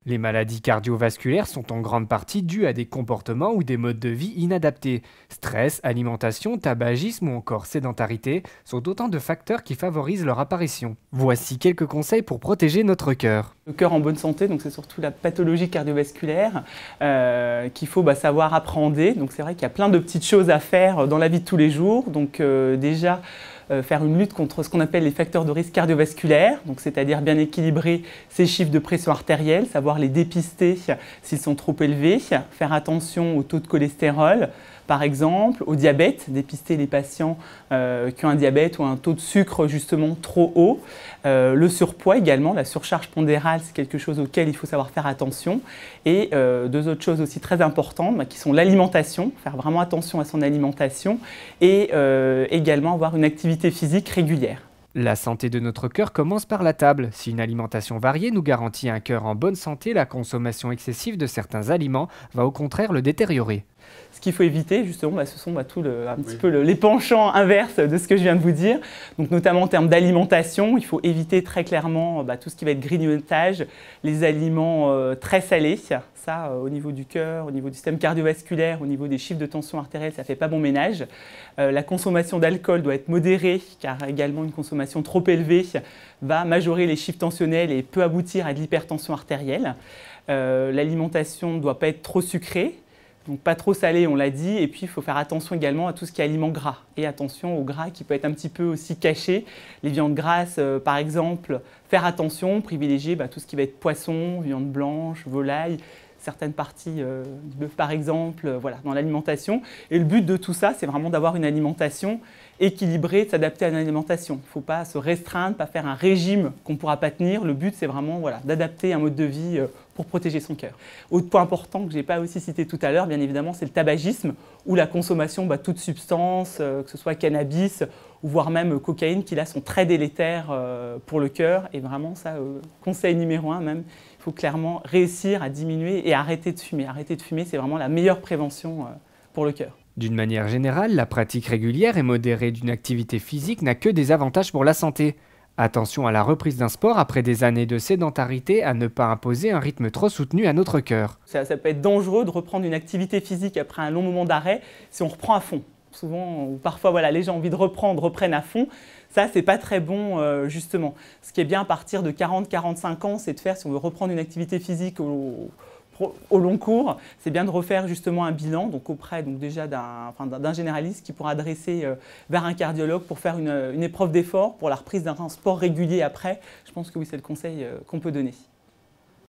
Les maladies cardiovasculaires sont en grande partie dues à des comportements ou des modes de vie inadaptés. Stress, alimentation, tabagisme ou encore sédentarité sont autant de facteurs qui favorisent leur apparition. Voici quelques conseils pour protéger notre cœur. Le cœur en bonne santé, donc c'est surtout la pathologie cardiovasculaire qu'il faut savoir appréhender. Donc c'est vrai qu'il y a plein de petites choses à faire dans la vie de tous les jours. Donc déjà faire une lutte contre ce qu'on appelle les facteurs de risque cardiovasculaire, donc c'est-à-dire bien équilibrer ces chiffres de pression artérielle, savoir les dépister s'ils sont trop élevés, faire attention au taux de cholestérol, par exemple, au diabète, dépister les patients qui ont un diabète ou un taux de sucre justement trop haut. Le surpoids également, la surcharge pondérale, c'est quelque chose auquel il faut savoir faire attention. Et deux autres choses aussi très importantes qui sont l'alimentation, faire vraiment attention à son alimentation et également avoir une activité physique régulière. La santé de notre cœur commence par la table. Si une alimentation variée nous garantit un cœur en bonne santé, la consommation excessive de certains aliments va au contraire le détériorer. Ce qu'il faut éviter, justement, ce sont petit peu les penchants inverses de ce que je viens de vous dire. Donc, notamment en termes d'alimentation, il faut éviter très clairement tout ce qui va être grignotage, les aliments très salés. Ça, au niveau du cœur, au niveau du système cardiovasculaire, au niveau des chiffres de tension artérielle, ça ne fait pas bon ménage. La consommation d'alcool doit être modérée, car également une consommation trop élevée va majorer les chiffres tensionnels et peut aboutir à de l'hypertension artérielle. L'alimentation ne doit pas être trop sucrée. Donc pas trop salé, on l'a dit, et puis il faut faire attention également à tout ce qui est aliments gras. Et attention au gras qui peut être un petit peu aussi caché. Les viandes grasses, par exemple, faire attention, privilégier tout ce qui va être poisson, viande blanche, volaille, certaines parties du bœuf par exemple, dans l'alimentation. Et le but de tout ça, c'est vraiment d'avoir une alimentation équilibrée, de s'adapter à une alimentation. Il ne faut pas se restreindre, pas faire un régime qu'on ne pourra pas tenir. Le but, c'est vraiment d'adapter un mode de vie pour protéger son cœur. Autre point important que je n'ai pas aussi cité tout à l'heure, bien évidemment, c'est le tabagisme ou la consommation de toute substance, que ce soit cannabis ou voire même cocaïne, qui là sont très délétères pour le cœur. Et vraiment, ça, conseil numéro 1 même, il faut clairement réussir à diminuer et arrêter de fumer. Arrêter de fumer, c'est vraiment la meilleure prévention pour le cœur. D'une manière générale, la pratique régulière et modérée d'une activité physique n'a que des avantages pour la santé. Attention à la reprise d'un sport après des années de sédentarité, à ne pas imposer un rythme trop soutenu à notre cœur. Ça peut être dangereux de reprendre une activité physique après un long moment d'arrêt si on reprend à fond. Souvent, ou parfois, les gens ont envie de reprennent à fond. Ça, c'est pas très bon, justement. Ce qui est bien à partir de 40-45 ans, c'est de faire, si on veut reprendre une activité physique au long cours, c'est bien de refaire justement un bilan, donc auprès déjà d'un généraliste qui pourra adresser vers un cardiologue pour faire une épreuve d'effort pour la reprise d'un sport régulier après. Je pense que oui, c'est le conseil qu'on peut donner.